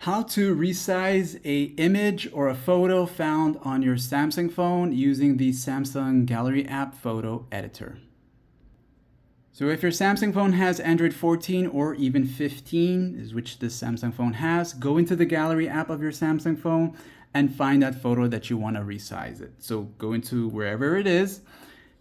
How to resize a image or a photo found on your Samsung phone using the Samsung Gallery app photo editor. So if your Samsung phone has Android 14 or even 15, which this Samsung phone has, go into the Gallery app of your Samsung phone and find that photo that you want to resize it. So go into wherever it is,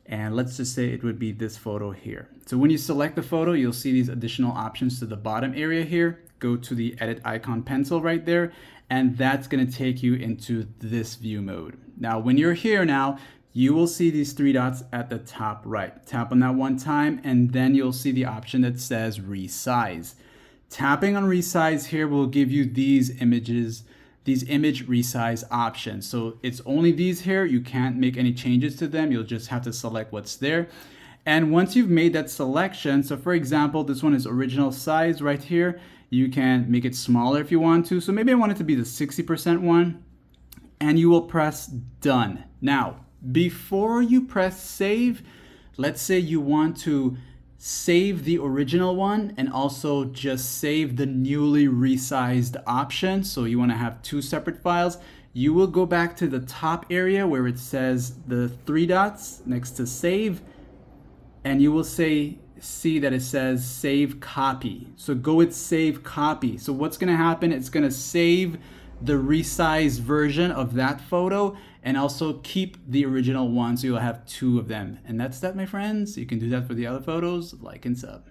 and let's just say it would be this photo here. So when you select the photo, you'll see these additional options to the bottom area here. Go to the edit icon pencil right there, and that's going to take you into this view mode. Now, when you're here now, you will see these three dots at the top right. Tap on that one time, and then you'll see the option that says resize. Tapping on resize here will give you these images, these image resize options. So it's only these here. You can't make any changes to them. You'll just have to select what's there. And once you've made that selection, so for example, this one is original size right here. You can make it smaller if you want to. So maybe I want it to be the 60% one, and you will press done. Now, before you press save, let's say you want to save the original one and also just save the newly resized option. So you want to have two separate files. You will go back to the top area where it says the three dots next to save, and you will see that it says save copy. So go with save copy. So what's going to happen? It's going to save the resized version of that photo and also keep the original one. So you'll have two of them. And that's that, my friends. You can do that for the other photos. Like and sub.